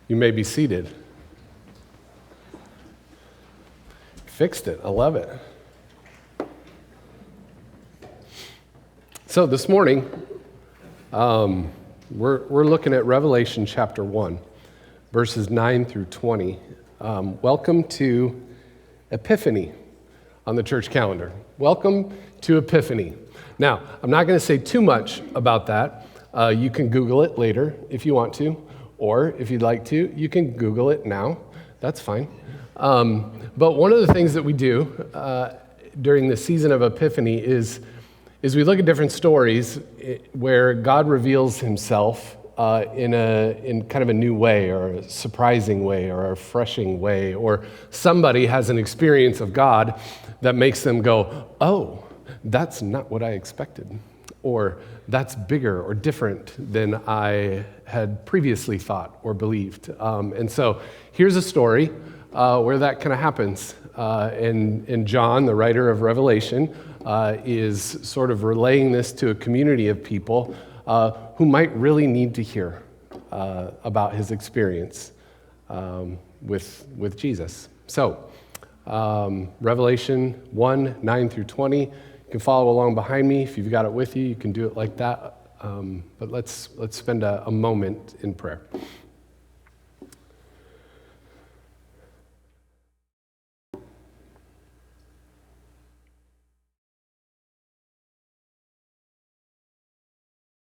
You may be seated. Fixed it. I love it. So this morning, we're looking at Revelation chapter 1, verses 9 through 20. Welcome to Epiphany on the church calendar. Welcome to Epiphany. Now, I'm not going to say too much about that. You can Google it later if you want to, or if you'd like to, you can Google it now. That's fine. But one of the things that we do during the season of Epiphany is we look at different stories where God reveals himself in kind of a new way, or a surprising way, or a refreshing way, or somebody has an experience of God that makes them go, oh, that's not what I expected, or that's bigger or different than I had previously thought or believed. And so here's a story where that kind of happens. And John, the writer of Revelation, is sort of relaying this to a community of people who might really need to hear about his experience with Jesus. So, Revelation 1, 9 through 20. You can follow along behind me. If you've got it with you, you can do it like that. But let's spend a moment in prayer.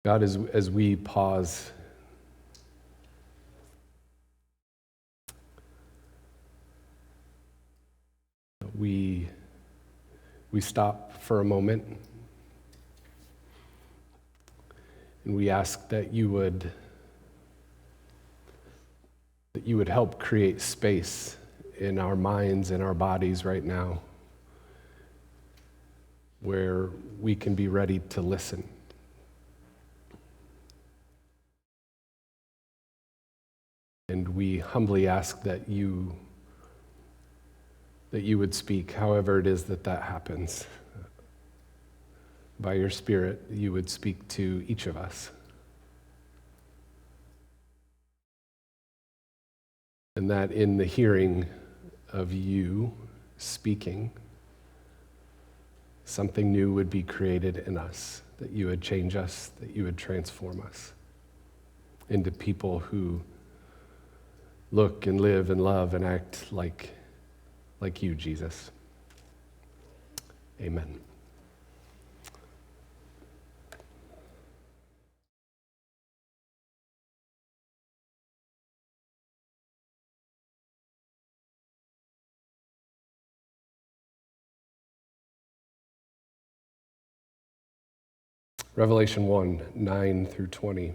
God, as we pause, we stop for a moment, and we ask that you would help create space in our minds and our bodies right now where we can be ready to listen. And we humbly ask that you would speak, however it is that happens. By your Spirit, you would speak to each of us. And that in the hearing of you speaking, something new would be created in us, that you would change us, that you would transform us into people who look and live and love and act like you, Jesus. Amen. Revelation 1, 9 through 20.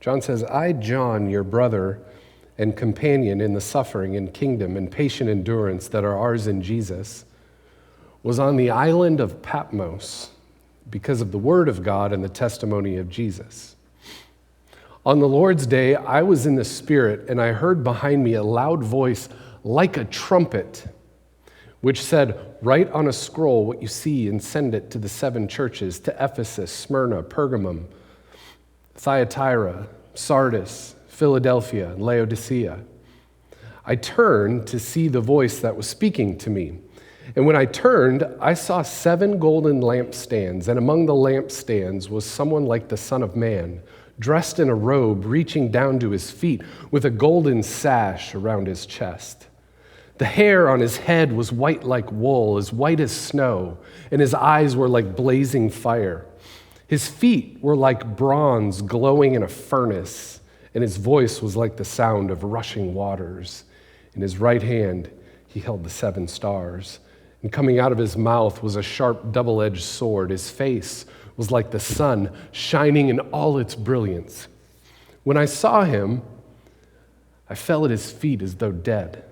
John says, I, John, your brother and companion in the suffering and kingdom and patient endurance that are ours in Jesus, was on the island of Patmos because of the word of God and the testimony of Jesus. On the Lord's day, I was in the Spirit, and I heard behind me a loud voice like a trumpet, which said, write on a scroll what you see and send it to the 7 churches, to Ephesus, Smyrna, Pergamum, Thyatira, Sardis, Philadelphia, and Laodicea. I turned to see the voice that was speaking to me. And when I turned, I saw 7 golden lampstands, and among the lampstands was someone like the Son of Man, dressed in a robe reaching down to his feet, with a golden sash around his chest. The hair on his head was white like wool, as white as snow, and his eyes were like blazing fire. His feet were like bronze glowing in a furnace, and his voice was like the sound of rushing waters. In his right hand, he held the 7 stars. And coming out of his mouth was a sharp double-edged sword. His face was like the sun, shining in all its brilliance. When I saw him, I fell at his feet as though dead.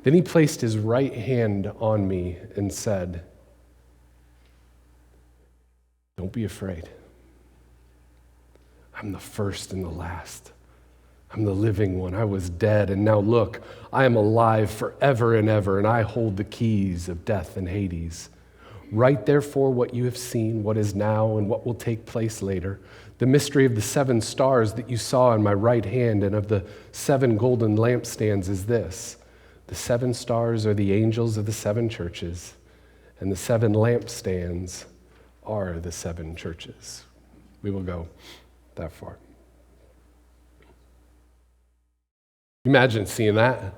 Then he placed his right hand on me and said, don't be afraid. I'm the first and the last. I'm the living one. I was dead, and now look, I am alive forever and ever, and I hold the keys of death and Hades. Write therefore what you have seen, what is now, and what will take place later. The mystery of the 7 stars that you saw in my right hand and of the 7 golden lampstands is this. The 7 stars are the angels of the 7 churches, and the 7 lampstands are the 7 churches. We will go that far. Imagine seeing that.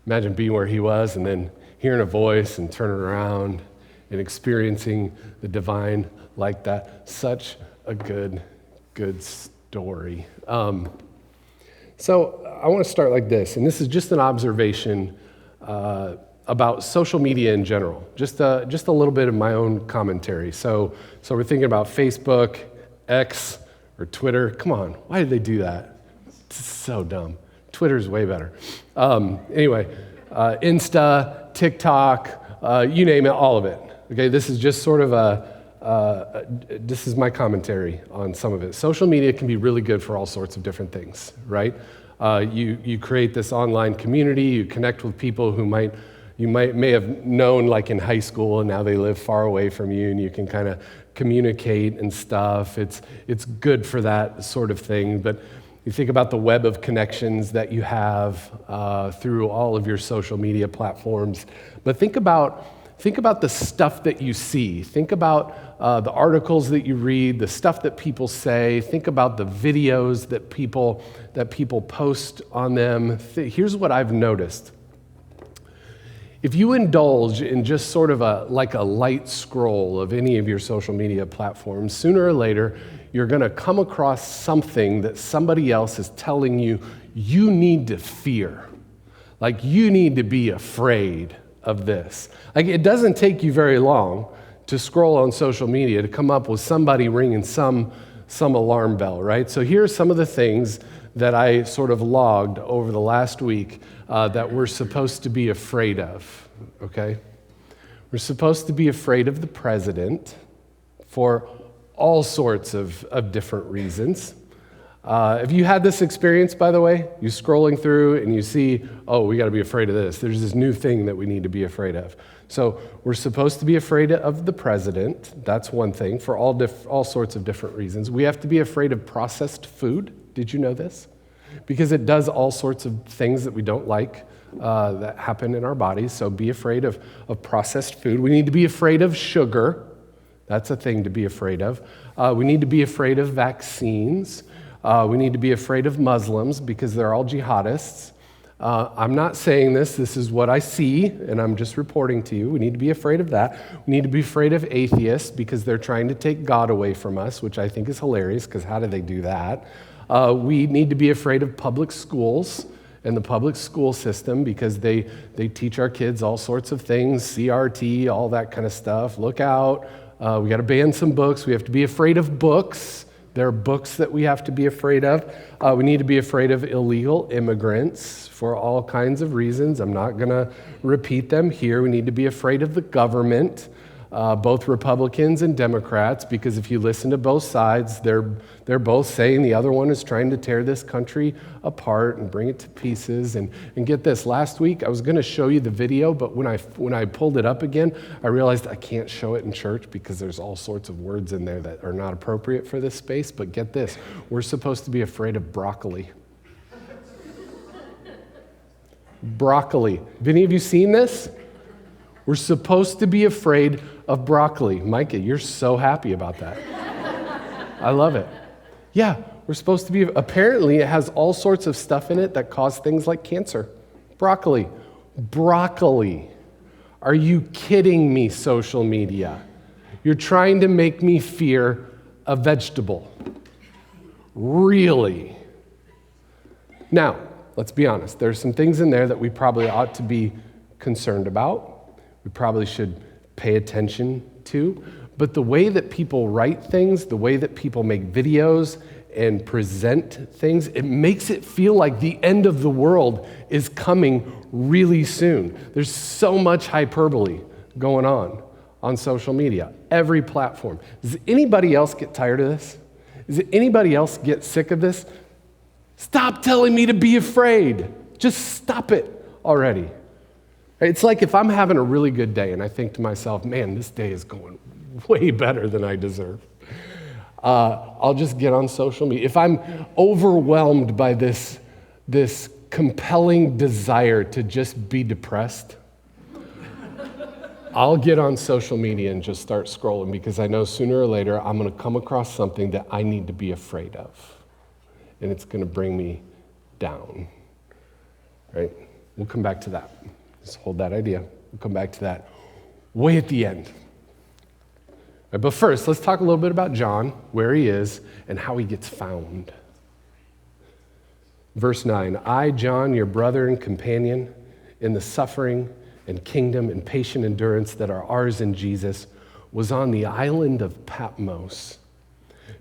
Imagine being where he was and then hearing a voice and turning around and experiencing the divine like that. Such a good story. So I want to start like this, and this is just an observation about social media in general, just a little bit of my own commentary. So we're thinking about Facebook, X, or Twitter. Come on, why did they do that? It's so dumb. Twitter's way better. Anyway, Insta, TikTok, you name it, all of it. Okay, this is just sort of this is my commentary on some of it. Social media can be really good for all sorts of different things, right? You create this online community, you connect with people who may have known like in high school and now they live far away from you and you can kind of communicate and stuff. It's good for that sort of thing, but you think about the web of connections that you have through all of your social media platforms, but think about the stuff that you see. Think about the articles that you read, the stuff that people say. Think about the videos that people post on them. Here's what I've noticed. If you indulge in just sort of a light scroll of any of your social media platforms, sooner or later, you're going to come across something that somebody else is telling you you need to fear. Like you need to be afraid of this. Like it doesn't take you very long to scroll on social media to come up with somebody ringing some alarm bell, right? So here are some of the things that I sort of logged over the last week that we're supposed to be afraid of, okay? We're supposed to be afraid of the president for all sorts of different reasons. Have you had this experience, by the way? You scrolling through and you see, oh, we got to be afraid of this. There's this new thing that we need to be afraid of. So we're supposed to be afraid of the president. That's one thing for all sorts of different reasons. We have to be afraid of processed food. Did you know this? Because it does all sorts of things that we don't like that happen in our bodies. So be afraid of processed food. We need to be afraid of sugar. That's a thing to be afraid of. We need to be afraid of vaccines. We need to be afraid of Muslims because they're all jihadists. I'm not saying this is what I see, and I'm just reporting to you. We need to be afraid of that. We need to be afraid of atheists because they're trying to take God away from us, which I think is hilarious because how do they do that? We need to be afraid of public schools and the public school system because they teach our kids all sorts of things, CRT, all that kind of stuff. Look out. We got to ban some books. We have to be afraid of books. There are books that we have to be afraid of. We need to be afraid of illegal immigrants for all kinds of reasons. I'm not going to repeat them here. We need to be afraid of the government, both Republicans and Democrats, because if you listen to both sides, they're both saying the other one is trying to tear this country apart and bring it to pieces. And get this, last week I was going to show you the video, but when I pulled it up again, I realized I can't show it in church because there's all sorts of words in there that are not appropriate for this space. But get this, we're supposed to be afraid of broccoli. Broccoli. Have any of you seen this? We're supposed to be afraid of broccoli. Micah, you're so happy about that. I love it. Yeah, we're supposed to be, apparently it has all sorts of stuff in it that cause things like cancer. Broccoli. Broccoli. Are you kidding me, social media? You're trying to make me fear a vegetable. Really? Now, let's be honest. There's some things in there that we probably ought to be concerned about. We probably should pay attention to. But the way that people write things, the way that people make videos and present things, it makes it feel like the end of the world is coming really soon. There's so much hyperbole going on social media, every platform. Does anybody else get tired of this? Does anybody else get sick of this? Stop telling me to be afraid. Just stop it already. It's like if I'm having a really good day and I think to myself, man, this day is going way better than I deserve. I'll just get on social media. If I'm overwhelmed by this compelling desire to just be depressed, I'll get on social media and just start scrolling because I know sooner or later I'm going to come across something that I need to be afraid of. And it's going to bring me down. Right? We'll come back to that. Just hold that idea. We'll come back to that way at the end. Right, but first, let's talk a little bit about John, where he is, and how he gets found. Verse 9, I, John, your brother and companion, in the suffering and kingdom and patient endurance that are ours in Jesus, was on the island of Patmos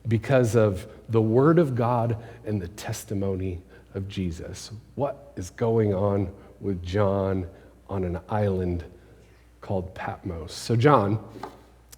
because of the word of God and the testimony of Jesus. What is going on with John on an island called Patmos? So John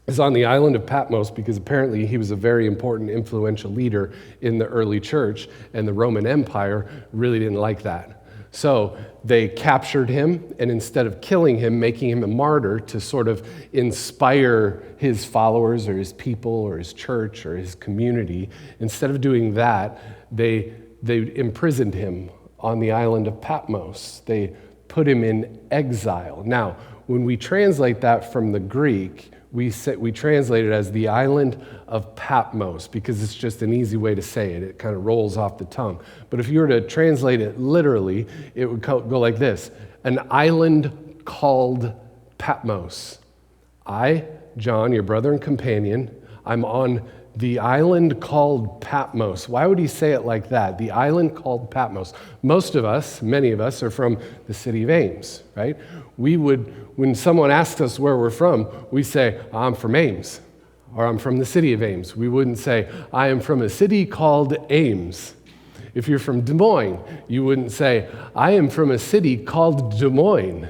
is on the island of Patmos because apparently he was a very important, influential leader in the early church, and the Roman Empire really didn't like that. So they captured him, and instead of killing him, making him a martyr to sort of inspire his followers or his people or his church or his community, instead of doing that, they imprisoned him on the island of Patmos. They put him in exile. Now, when we translate that from the Greek, we translate it as the island of Patmos because it's just an easy way to say it. It kind of rolls off the tongue. But if you were to translate it literally, it would go like this: an island called Patmos. I, John, your brother and companion, I'm on the island called Patmos. Why would he say it like that? The island called Patmos. Most of us, many of us, are from the city of Ames, right? We would, when someone asks us where we're from, we say, I'm from Ames, or I'm from the city of Ames. We wouldn't say, I am from a city called Ames. If you're from Des Moines, you wouldn't say, I am from a city called Des Moines.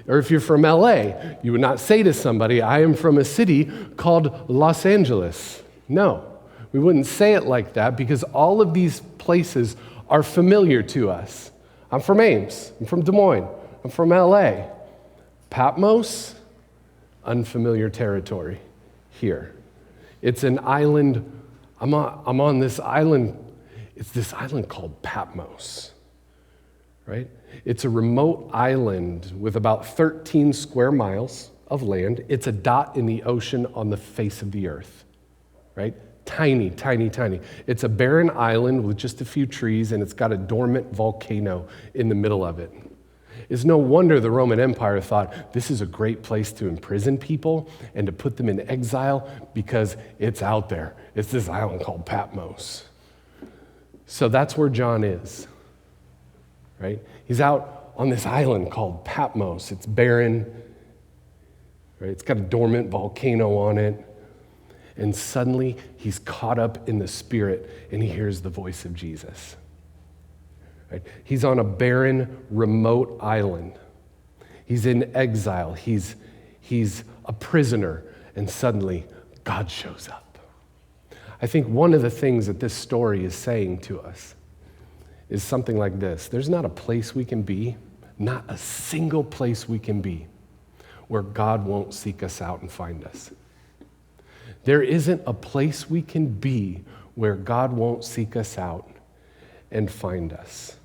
Or if you're from LA, you would not say to somebody, I am from a city called Los Angeles. No, we wouldn't say it like that because all of these places are familiar to us. I'm from Ames. I'm from Des Moines. I'm from LA. Patmos, unfamiliar territory here. It's an island. I'm on this island. It's this island called Patmos, right? It's a remote island with about 13 square miles of land. It's a dot in the ocean on the face of the earth. Right? Tiny, tiny, tiny. It's a barren island with just a few trees, and it's got a dormant volcano in the middle of it. It's no wonder the Roman Empire thought this is a great place to imprison people and to put them in exile because it's out there. It's this island called Patmos. So that's where John is, right? He's out on this island called Patmos. It's barren, right? It's got a dormant volcano on it. And suddenly, he's caught up in the Spirit, and he hears the voice of Jesus. Right? He's on a barren, remote island. He's in exile. He's a prisoner, and suddenly, God shows up. I think one of the things that this story is saying to us is something like this. There's not a place we can be, not a single place we can be, where God won't seek us out and find us. There isn't a place we can be where God won't seek us out and find us.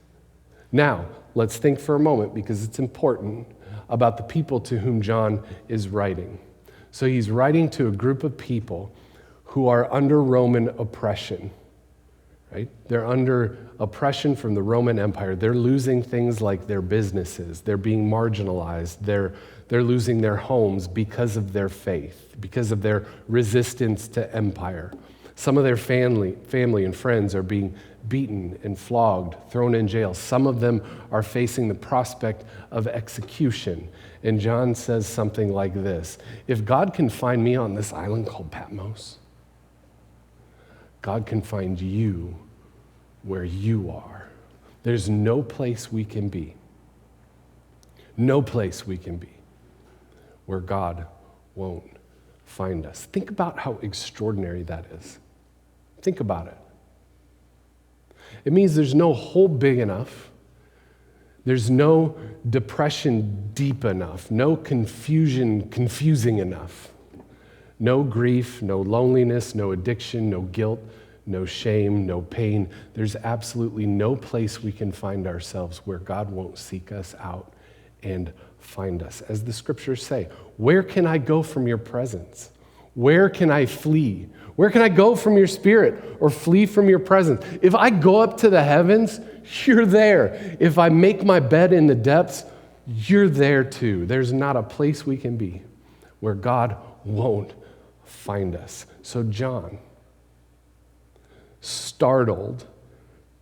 Now, let's think for a moment, because it's important, about the people to whom John is writing. So he's writing to a group of people who are under Roman oppression, right? They're under oppression from the Roman Empire. They're losing things like their businesses. They're being marginalized. They're losing their homes because of their faith, because of their resistance to empire. Some of their family and friends are being beaten and flogged, thrown in jail. Some of them are facing the prospect of execution. And John says something like this: if God can find me on this island called Patmos, God can find you where you are. There's no place we can be, no place we can be where God won't find us. Think about how extraordinary that is. Think about it. It means there's no hole big enough. There's no depression deep enough, no confusion confusing enough, no grief, no loneliness, no addiction, no guilt, no shame, no pain. There's absolutely no place we can find ourselves where God won't seek us out and find us. As the scriptures say, where can I go from your presence? Where can I flee? Where can I go from your spirit or flee from your presence? If I go up to the heavens, you're there. If I make my bed in the depths, you're there too. There's not a place we can be where God won't find us. So John, startled,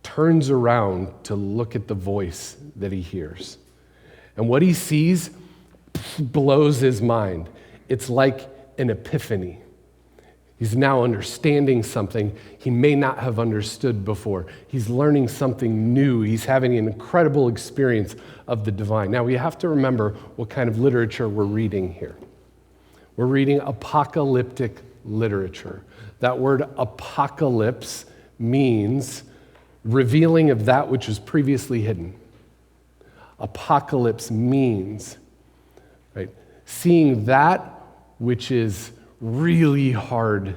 turns around to look at the voice that he hears. And what he sees blows his mind. It's like an epiphany. He's now understanding something he may not have understood before. He's learning something new. He's having an incredible experience of the divine. Now, we have to remember what kind of literature we're reading here. We're reading apocalyptic literature. That word apocalypse means revealing of that which was previously hidden. Apocalypse means, right, seeing that which is really hard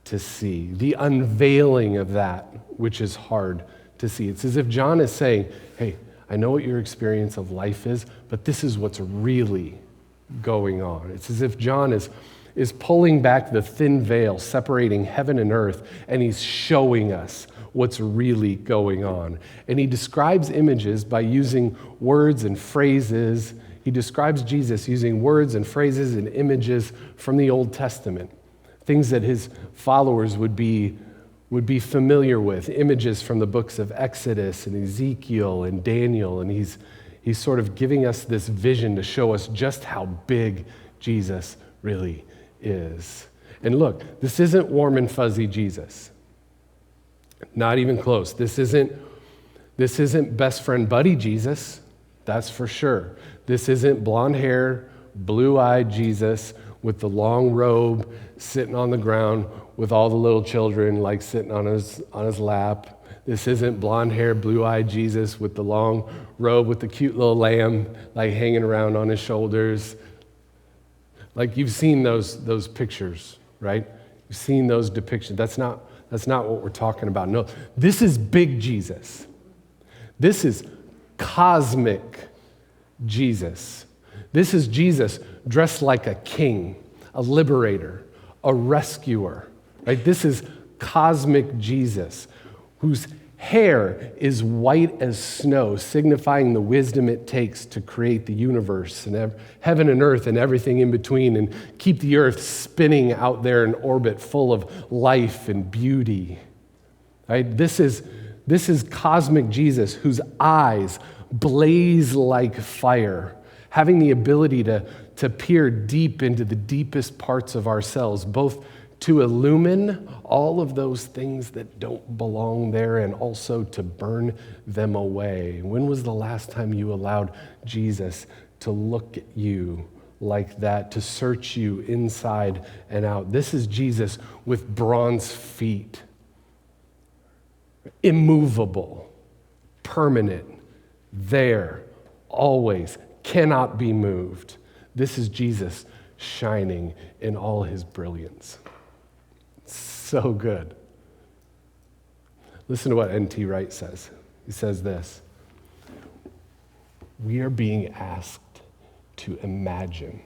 to see, the unveiling of that which is hard to see. It's as if John is saying, hey, I know what your experience of life is, but this is what's really going on. It's as if John is pulling back the thin veil separating heaven and earth, and he's showing us what's really going on. And he describes images by using words and phrases. He describes Jesus using words and phrases and images from the Old Testament, things that his followers would be familiar with, images from the books of Exodus and Ezekiel and Daniel, and he's sort of giving us this vision to show us just how big Jesus really is. And look, this isn't warm and fuzzy Jesus. Not even close. This isn't best friend buddy Jesus, that's for sure. This isn't blonde hair, blue-eyed Jesus with the long robe sitting on the ground with all the little children like sitting on his lap. This isn't blonde hair, blue-eyed Jesus with the long robe with the cute little lamb like hanging around on his shoulders. Like you've seen those pictures, right? You've seen those depictions. That's not what we're talking about. No, this is big Jesus. This is cosmic Jesus. This is Jesus dressed like a king, a liberator, a rescuer, right? This is cosmic Jesus, whose hair is white as snow, signifying the wisdom it takes to create the universe and heaven and earth and everything in between and keep the earth spinning out there in orbit full of life and beauty. Right? This is cosmic Jesus, whose eyes blaze like fire, having the ability to peer deep into the deepest parts of ourselves, both to illumine all of those things that don't belong there and also to burn them away. When was the last time you allowed Jesus to look at you like that, to search you inside and out? This is Jesus with bronze feet, immovable, permanent, there, always, cannot be moved. This is Jesus shining in all his brilliance. So good. Listen to what N.T. Wright says. He says this: we are being asked to imagine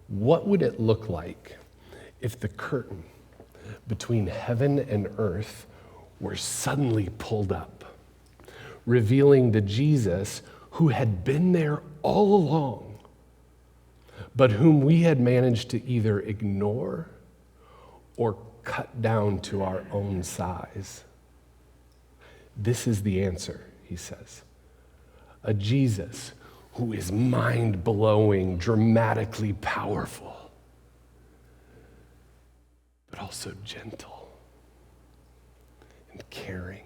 what would it look like if the curtain between heaven and earth were suddenly pulled up, revealing the Jesus who had been there all along, but whom we had managed to either ignore or cut down to our own size. This is the answer, he says. A Jesus who is mind-blowing, dramatically powerful, but also gentle and caring.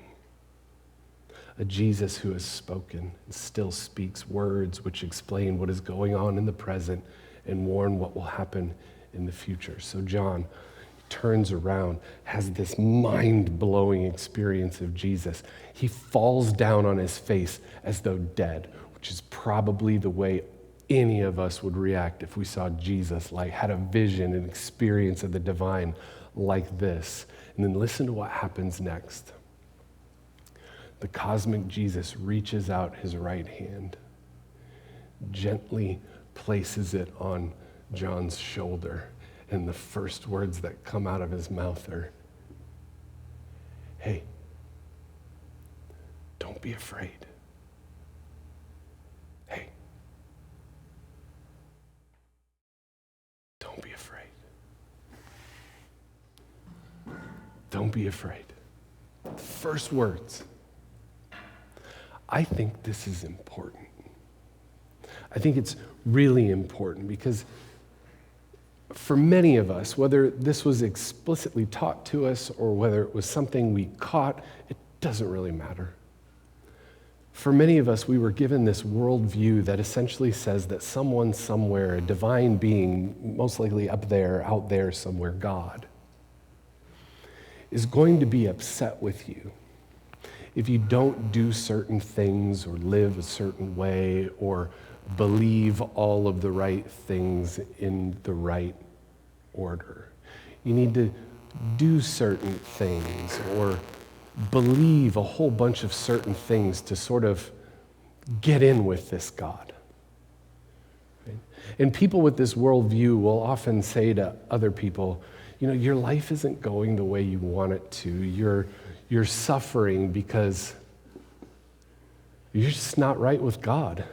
A Jesus who has spoken and still speaks words which explain what is going on in the present and warn what will happen in the future. So John, turns around, has this mind-blowing experience of Jesus. He falls down on his face as though dead, which is probably the way any of us would react if we saw Jesus, like had a vision, an experience of the divine like this. And then listen to what happens next. The cosmic Jesus reaches out his right hand, gently places it on John's shoulder, and the first words that come out of his mouth are, "Hey, don't be afraid. Hey, don't be afraid. Don't be afraid." First words. I think this is important. I think it's really important because for many of us, whether this was explicitly taught to us or whether it was something we caught, it doesn't really matter. For many of us, we were given this worldview that essentially says that someone somewhere, a divine being, most likely up there, out there somewhere, God, is going to be upset with you if you don't do certain things or live a certain way or believe all of the right things in the right order. You need to do certain things or believe a whole bunch of certain things to sort of get in with this God. Right? And people with this worldview will often say to other people, you know, your life isn't going the way you want it to. You're suffering because you're just not right with God.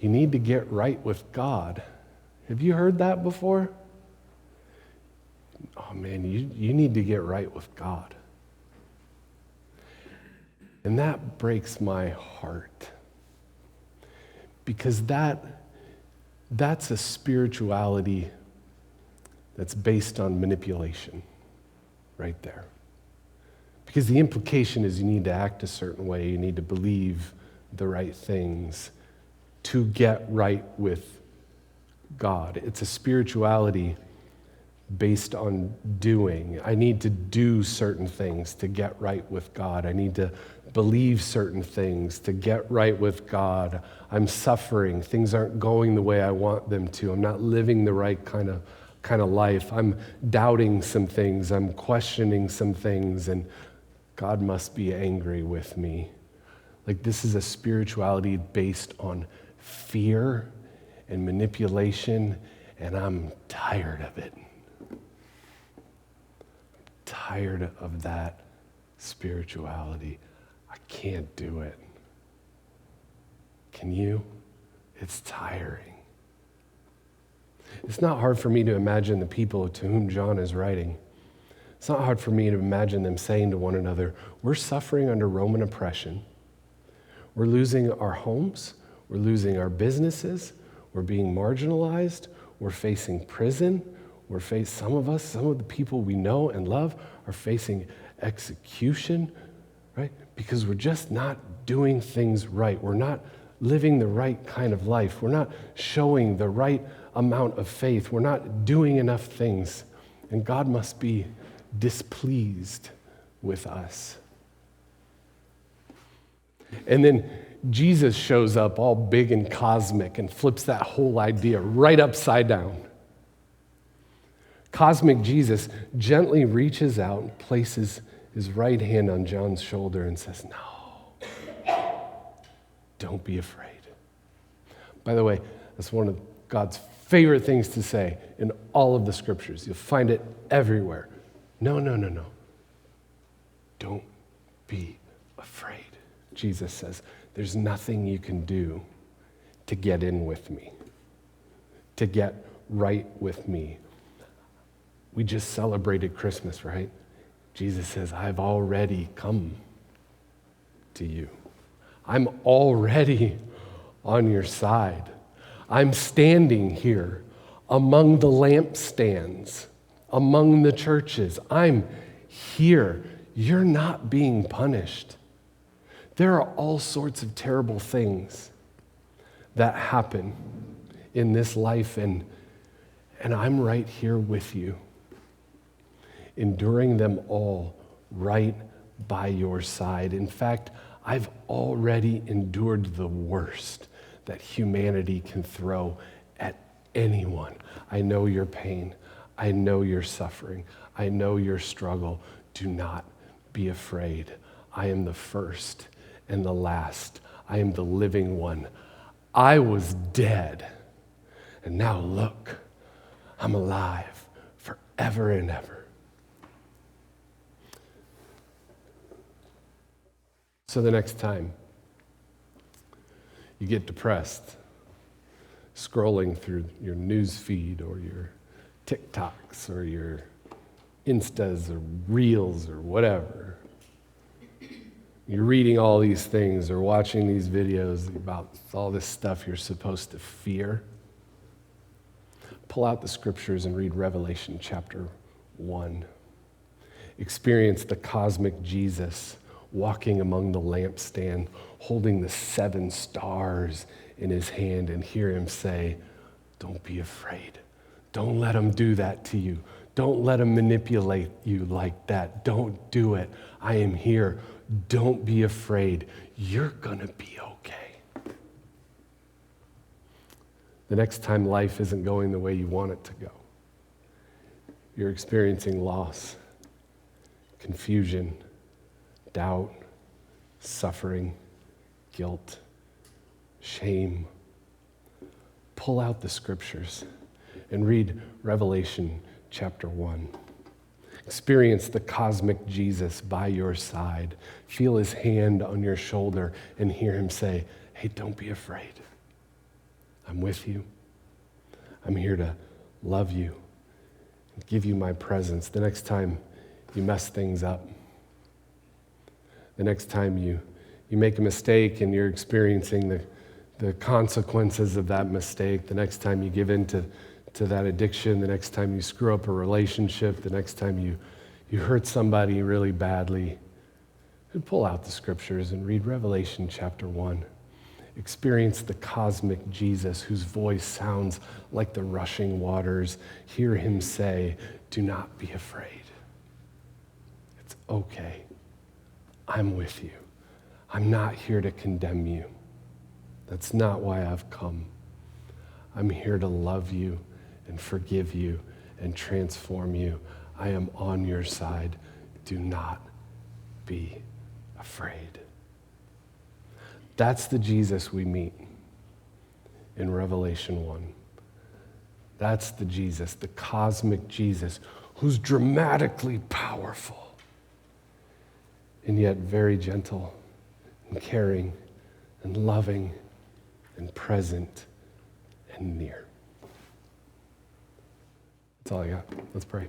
You need to get right with God. Have you heard that before? Oh man, you need to get right with God. And that breaks my heart. Because that's a spirituality that's based on manipulation right there. Because the implication is you need to act a certain way, you need to believe the right things to get right with God. It's a spirituality based on doing. I need to do certain things to get right with God. I need to believe certain things to get right with God. I'm suffering. Things aren't going the way I want them to. I'm not living the right kind of life. I'm doubting some things. I'm questioning some things, and God must be angry with me. Like, this is a spirituality based on fear and manipulation, and I'm tired of it. I'm tired of that spirituality. I can't do it. Can you? It's tiring. It's not hard for me to imagine the people to whom John is writing. It's not hard for me to imagine them saying to one another, we're suffering under Roman oppression. We're losing our homes. We're losing our businesses. We're being marginalized. We're facing prison. Some of the people we know and love are facing execution, right? Because we're just not doing things right. We're not living the right kind of life. We're not showing the right amount of faith. We're not doing enough things. And God must be displeased with us. And then Jesus shows up all big and cosmic and flips that whole idea right upside down. Cosmic Jesus gently reaches out and places his right hand on John's shoulder and says, no, don't be afraid. By the way, that's one of God's favorite things to say in all of the scriptures. You'll find it everywhere. No. Don't be afraid. Jesus says, there's nothing you can do to get in with me, to get right with me. We just celebrated Christmas, right? Jesus says, I've already come to you. I'm already on your side. I'm standing here among the lampstands, among the churches. I'm here. You're not being punished. There are all sorts of terrible things that happen in this life, and I'm right here with you. enduring them all right by your side. In fact, I've already endured the worst that humanity can throw at anyone. I know your pain. I know your suffering. I know your struggle. Do not be afraid. I am the first and the last. I am the living one. I was dead, and now look, I'm alive forever and ever. So the next time you get depressed, scrolling through your news feed or your TikToks or your Instas or Reels or whatever, you're reading all these things or watching these videos about all this stuff you're supposed to fear, pull out the scriptures and read Revelation chapter 1. Experience the cosmic Jesus walking among the lampstand, holding the 7 stars in his hand, and hear him say, don't be afraid. Don't let him do that to you. Don't let him manipulate you like that. Don't do it. I am here. Don't be afraid. You're going to be okay. The next time life isn't going the way you want it to go, you're experiencing loss, confusion, doubt, suffering, guilt, shame. Pull out the scriptures and read Revelation chapter 1. Experience the cosmic Jesus by your side. Feel his hand on your shoulder and hear him say, hey, don't be afraid. I'm with you. I'm here to love you and give you my presence. The next time you mess things up, the next time you make a mistake and you're experiencing the consequences of that mistake, the next time you give in to that addiction, the next time you screw up a relationship, the next time you hurt somebody really badly, pull out the scriptures and read Revelation chapter 1. Experience the cosmic Jesus whose voice sounds like the rushing waters. Hear him say, do not be afraid. It's okay. I'm with you. I'm not here to condemn you. That's not why I've come. I'm here to love you and forgive you and transform you. I am on your side. Do not be afraid. That's the Jesus we meet in Revelation 1. That's the Jesus, the cosmic Jesus, who's dramatically powerful and yet very gentle and caring and loving and present and near. That's all I got. Let's pray.